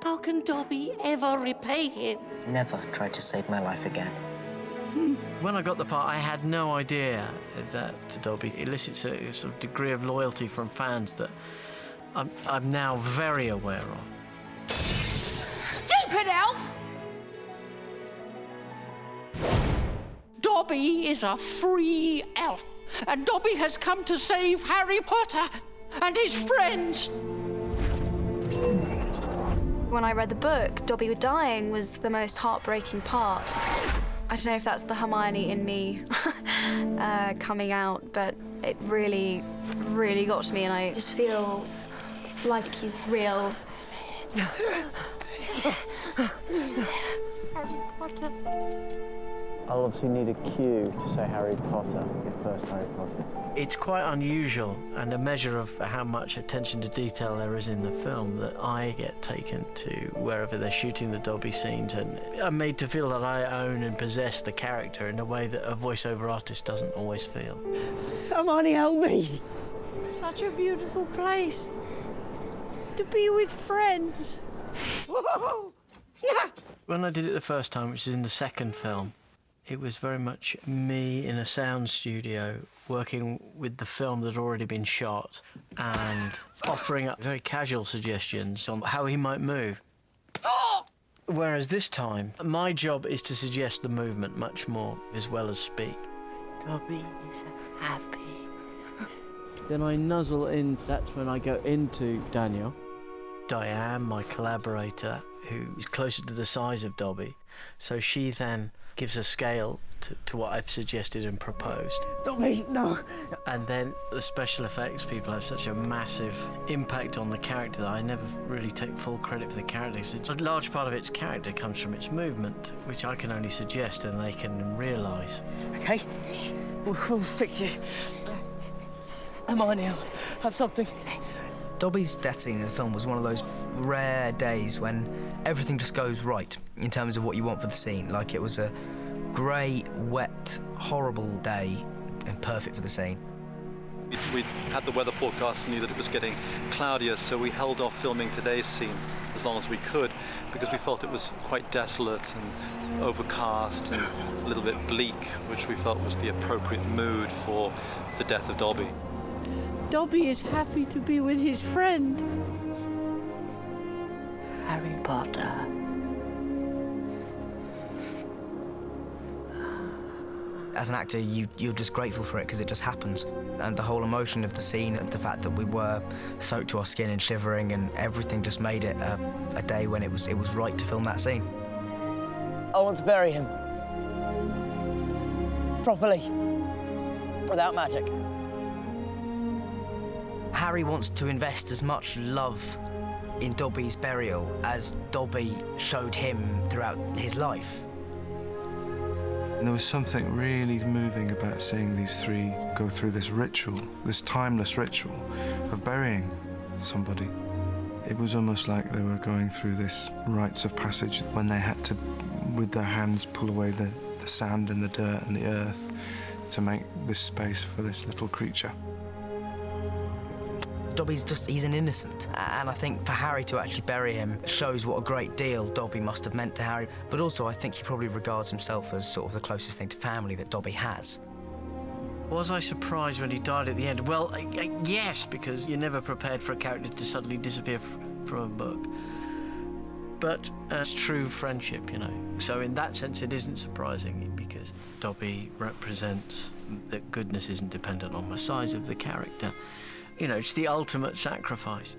How can Dobby ever repay him? Never tried to save my life again. When I got the part, I had no idea that Dobby elicits a sort of degree of loyalty from fans that I'm now very aware of. Stupid elf! Dobby is a free elf, and Dobby has come to save Harry Potter and his friends. When I read the book, Dobby dying was the most heartbreaking part. I don't know if that's the Hermione in me coming out, but it really, really got to me, and I just feel like he's real. Harry Potter. I'll obviously need a cue to say Harry Potter, the first Harry Potter. It's quite unusual and a measure of how much attention to detail there is in the film that I get taken to wherever they're shooting the Dobby scenes, and I'm made to feel that I own and possess the character in a way that a voiceover artist doesn't always feel. Hermione, help me. Such a beautiful place. To be with friends. When I did it the first time, which is in the second film, it was very much me in a sound studio working with the film that had already been shot and offering up very casual suggestions on how he might move. Whereas this time, my job is to suggest the movement much more as well as speak. Dobby is happy. Then I nuzzle in, that's when I go into Daniel. Diane, my collaborator, who is closer to the size of Dobby, so she then gives a scale to what I've suggested and proposed. Dobby, no. And then the special effects people have such a massive impact on the character that I never really take full credit for the character. It's a large part of its character comes from its movement, which I can only suggest and they can realise. OK, we'll fix you. Hermione, I'll have something. Dobby's death scene in the film was one of those rare days when everything just goes right in terms of what you want for the scene. Like, it was a grey, wet, horrible day and perfect for the scene. We had the weather forecast and knew that it was getting cloudier, so we held off filming today's scene as long as we could because we felt it was quite desolate and overcast and a little bit bleak, which we felt was the appropriate mood for the death of Dobby. Dobby is happy to be with his friend. Harry Potter. As an actor, you're just grateful for it because it just happens. And the whole emotion of the scene, the fact that we were soaked to our skin and shivering, and everything just made it a day when it was right to film that scene. I want to bury him. Properly. Without magic. Harry wants to invest as much love in Dobby's burial as Dobby showed him throughout his life. And there was something really moving about seeing these three go through this ritual, this timeless ritual of burying somebody. It was almost like they were going through this rites of passage when they had to, with their hands, pull away the sand and the dirt and the earth to make this space for this little creature. He's an innocent, and I think for Harry to actually bury him shows what a great deal Dobby must have meant to Harry, but also I think he probably regards himself as sort of the closest thing to family that Dobby has. Was I surprised when he died at the end? Well, yes, because you're never prepared for a character to suddenly disappear from a book. But it's true friendship, you know. So in that sense, it isn't surprising, because Dobby represents that goodness isn't dependent on the size of the character. You know, it's the ultimate sacrifice.